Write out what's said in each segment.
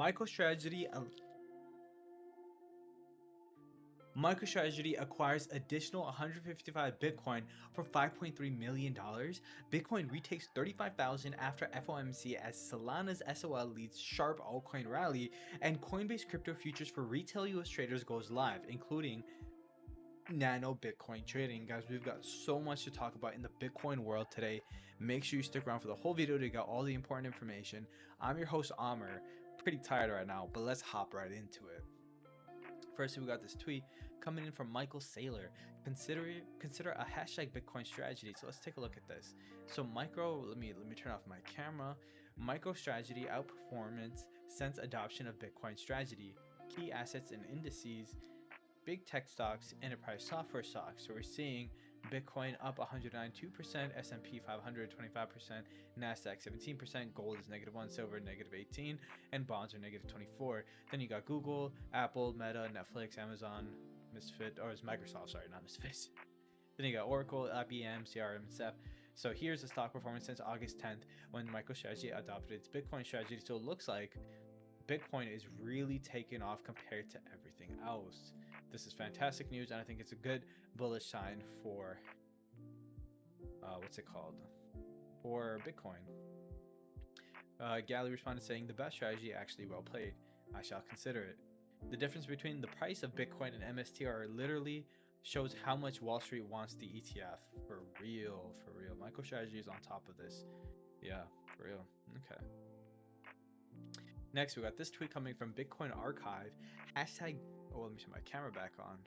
MicroStrategy MicroStrategy acquires additional 155 Bitcoin for $5.3 million. Bitcoin retakes 35,000 after FOMC as Solana's SOL leads sharp altcoin rally, and Coinbase crypto futures for retail US traders goes live, including nano Bitcoin trading. Guys, we've got so much to talk about in the Bitcoin world today. Make sure you stick around for the whole video to get all the important information. I'm your host, Amr. Pretty tired right now, but let's hop right into it. First, we got this tweet coming in from Michael Saylor. Consider a hashtag Bitcoin strategy. So let's take a look at this. So let me turn off my camera. MicroStrategy outperformance since adoption of Bitcoin strategy. Key assets and indices. Big tech stocks, enterprise software stocks. So we're seeing Bitcoin up 192%, S&P 500 25%, Nasdaq 17%, gold is -1, silver -18, and bonds are -24. Then you got Google, Apple, Meta, Netflix, Amazon, Microsoft, sorry, not Misfit. Then you got Oracle, IBM, CRM, and SEP. So here's the stock performance since August 10th when MicroStrategy adopted its Bitcoin strategy. So it looks like Bitcoin is really taking off compared to everything else. This is fantastic news, and I think it's a good bullish sign for for Bitcoin. Galley responded saying, "The best strategy, actually well played. I shall consider it." The difference between the price of Bitcoin and MSTR literally shows how much Wall Street wants the ETF. For real. MicroStrategy is on top of this. Yeah, for real. Okay. Next, we got this tweet coming from Bitcoin Archive. Hashtag, let me turn my camera back on.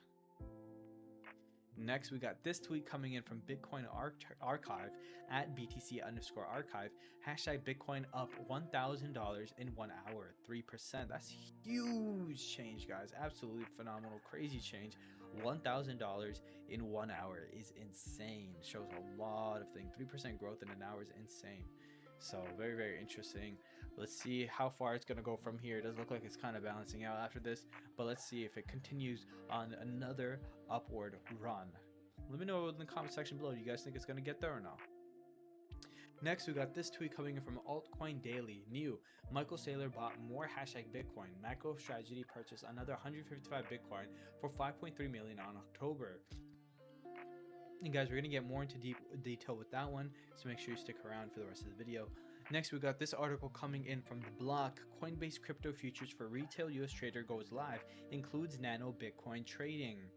Next, we got this tweet coming in from Bitcoin Archive at BTC_archive. Hashtag Bitcoin up $1,000 in 1 hour, 3%. That's huge change, guys. Absolutely phenomenal, crazy change. $1,000 in 1 hour is insane. Shows a lot of things. 3% growth in an hour is insane. So very, very interesting. Let's see how far it's going to go from here. It does look like it's kind of balancing out after this, but let's see if it continues on another upward run. Let me know in the comment section below. Do you guys think it's going to get there or no? Next, we got this tweet coming in from Altcoin Daily. New, Michael Saylor bought more hashtag Bitcoin. MicroStrategy purchased another 155 Bitcoin for $5.3 million on October. And guys, we're going to get more into deep detail with that one, so make sure you stick around for the rest of the video. Next, we got this article coming in from The Block. Coinbase crypto futures for retail US trader goes live, includes nano Bitcoin trading.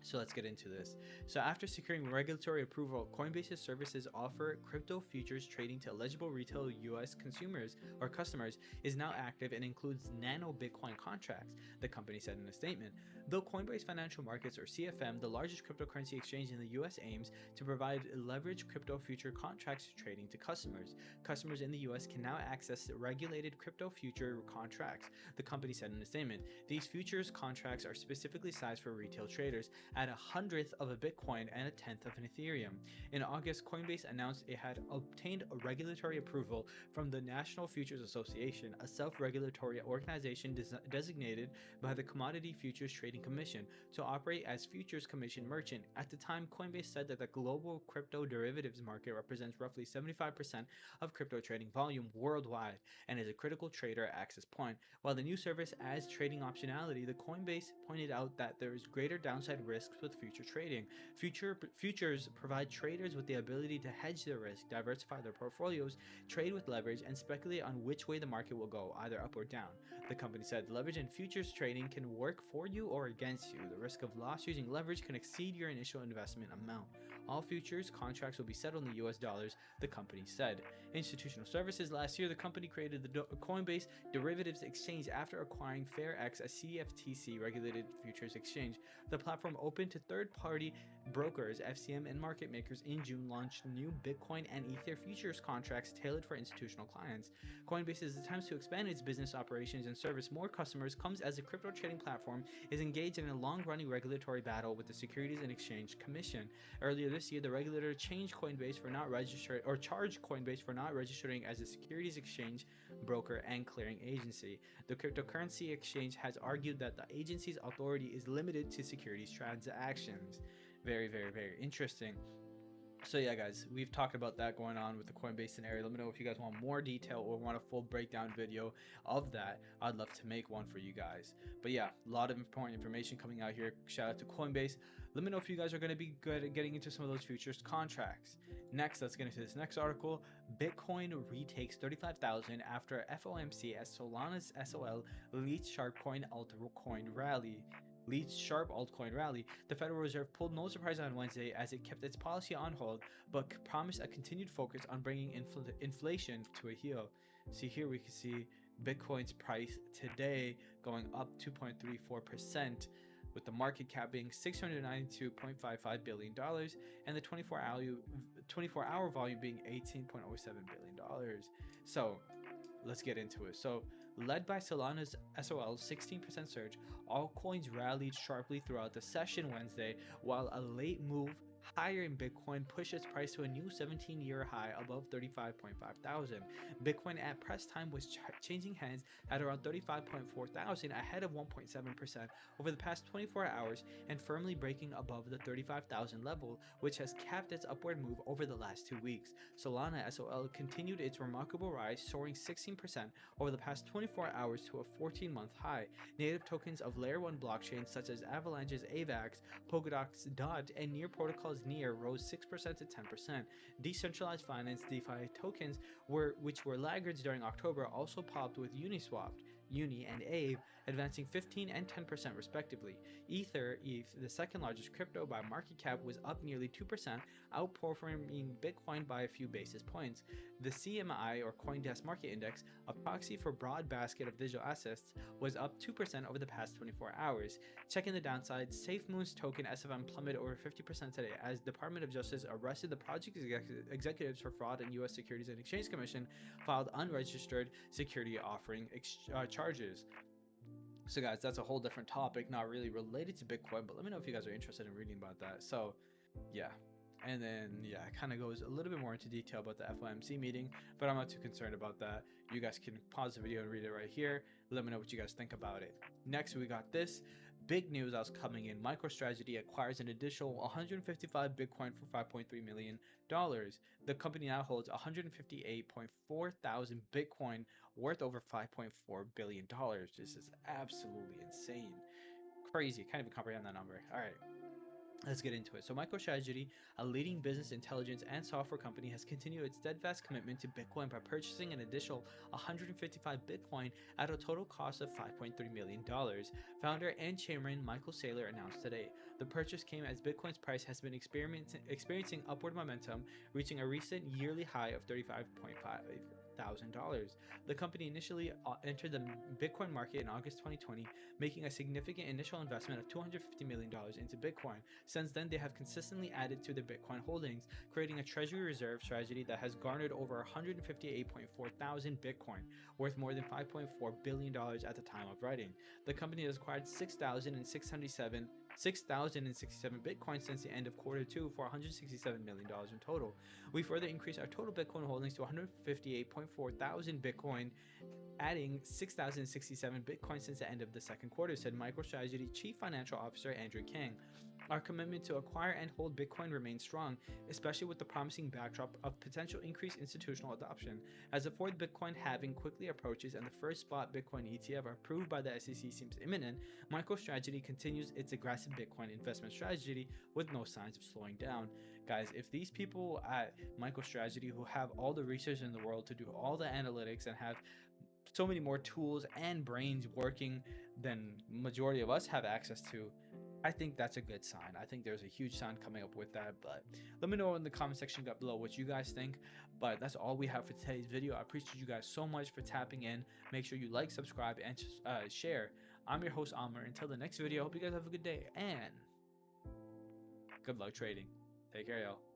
So let's get into this. So after securing regulatory approval, Coinbase's services offer crypto futures trading to eligible retail US consumers or customers is now active and includes nano Bitcoin contracts, the company said in a statement. Though Coinbase Financial Markets or CFM, the largest cryptocurrency exchange in the US, aims to provide leveraged crypto future contracts trading to customers. Customers in the US can now access regulated crypto future contracts, the company said in a statement. These futures contracts are specifically sized for retail traders at 1/100th of a Bitcoin and 1/10th of an Ethereum. In August, Coinbase announced it had obtained a regulatory approval from the National Futures Association, a self-regulatory organization designated by the Commodity Futures Trading Commission, to operate as futures commission merchant. At the time, Coinbase said that the global crypto derivatives market represents roughly 75% of crypto trading volume worldwide and is a critical trader access point. While the new service adds trading optionality, the Coinbase pointed out that there is greater downside risk with future trading. Futures provide traders with the ability to hedge their risk, diversify their portfolios, trade with leverage, and speculate on which way the market will go, either up or down. The company said leverage in futures trading can work for you or against you. The risk of loss using leverage can exceed your initial investment amount. All futures contracts will be settled in US dollars, the company said. Institutional services. Last year, the company created the Coinbase Derivatives Exchange after acquiring FairX, a CFTC regulated futures exchange. The platform open to third-party brokers, FCM, and market makers in June launched new Bitcoin and Ether futures contracts tailored for institutional clients. Coinbase's attempts to expand its business operations and service more customers comes as the crypto trading platform is engaged in a long-running regulatory battle with the Securities and Exchange Commission. Earlier this year, the regulator changed Coinbase for not registering or charged Coinbase for not registering as a securities exchange, broker, and clearing agency. The cryptocurrency exchange has argued that the agency's authority is limited to securities transactions. Very, very, very interesting. So yeah, guys, we've talked about that going on with the Coinbase scenario. Let me know if you guys want more detail or want a full breakdown video of that. I'd love to make one for you guys. But yeah, a lot of important information coming out here. Shout out to Coinbase. Let me know if you guys are going to be good at getting into some of those futures contracts. Next, let's get into this next article. Bitcoin retakes 35,000 after FOMC as Solana's SOL leads sharp altcoin rally. The Federal Reserve pulled no surprise on Wednesday as it kept its policy on hold, but promised a continued focus on bringing inflation to a heel. See here we can see Bitcoin's price today going up 2.34%, with the market cap being $692.55 billion and the 24-hour volume being $18.07 billion. So let's get into it. So, led by Solana's SOL 16% surge, altcoins rallied sharply throughout the session Wednesday, while a late move higher in Bitcoin pushed its price to a new 17-year high above 35.5 thousand. Bitcoin at press time was changing hands at around 35.4 thousand, ahead of 1.7% over the past 24 hours and firmly breaking above the 35,000 level, which has capped its upward move over the last 2 weeks. Solana SOL continued its remarkable rise, soaring 16% over the past 24 hours to a 14-month high. Native tokens of Layer 1 blockchains such as Avalanche's AVAX, Polkadot's DOT, and Near Protocol's Near rose 6% to 10%. Decentralized finance DeFi tokens, which were laggards during October, also popped, with Uniswap, Uni, and Aave advancing 15 and 10% respectively. ETH, the second largest crypto by market cap, was up nearly 2%, outperforming Bitcoin by a few basis points. The CMI, or CoinDesk Market Index, a proxy for broad basket of digital assets, was up 2% over the past 24 hours. Checking the downside, SafeMoon's token SFM plummeted over 50% today as Department of Justice arrested the project executives for fraud, and U.S. Securities and Exchange Commission filed unregistered security offering charges. So guys, that's a whole different topic, not really related to Bitcoin, but let me know if you guys are interested in reading about that. So yeah. And then, yeah, it kind of goes a little bit more into detail about the FOMC meeting, but I'm not too concerned about that. You guys can pause the video and read it right here. Let me know what you guys think about it. Next, we got this big news that was coming in. MicroStrategy acquires an additional 155 Bitcoin for $5.3 million. The company now holds 158.4 thousand Bitcoin worth over $5.4 billion. This is absolutely insane. Crazy. Can't even comprehend that number. All right. Let's get into it. So MicroStrategy, a leading business intelligence and software company, has continued its steadfast commitment to Bitcoin by purchasing an additional 155 Bitcoin at a total cost of $5.3 million. Founder and chairman Michael Saylor announced today. The purchase came as Bitcoin's price has been experiencing upward momentum, reaching a recent yearly high of $35,500. The company initially entered the Bitcoin market in August 2020, making a significant initial investment of $250 million into Bitcoin. Since then, they have consistently added to their Bitcoin holdings, creating a treasury reserve strategy that has garnered over 158.4 thousand Bitcoin, worth more than $5.4 billion at the time of writing. The company has acquired 6,067 Bitcoin since the end of Q2 for $167 million in total. We further increased our total Bitcoin holdings to 158.4 thousand Bitcoin, adding 6,067 Bitcoin since the end of the second quarter, said MicroStrategy Chief Financial Officer Andrew Kang. Our commitment to acquire and hold Bitcoin remains strong, especially with the promising backdrop of potential increased institutional adoption. As the fourth Bitcoin halving quickly approaches and the first spot Bitcoin ETF approved by the SEC seems imminent, MicroStrategy continues its aggressive Bitcoin investment strategy with no signs of slowing down. Guys, if these people at MicroStrategy, who have all the research in the world to do all the analytics and have so many more tools and brains working than majority of us have access to, I think that's a good sign. I think there's a huge sign coming up with that, but let me know in the comment section down below what you guys think. But that's all we have for today's video. I appreciate you guys so much for tapping in. Make sure you like, subscribe, and share. I'm your host, Amr. Until the next video, I hope you guys have a good day, and good luck trading. Take care, y'all.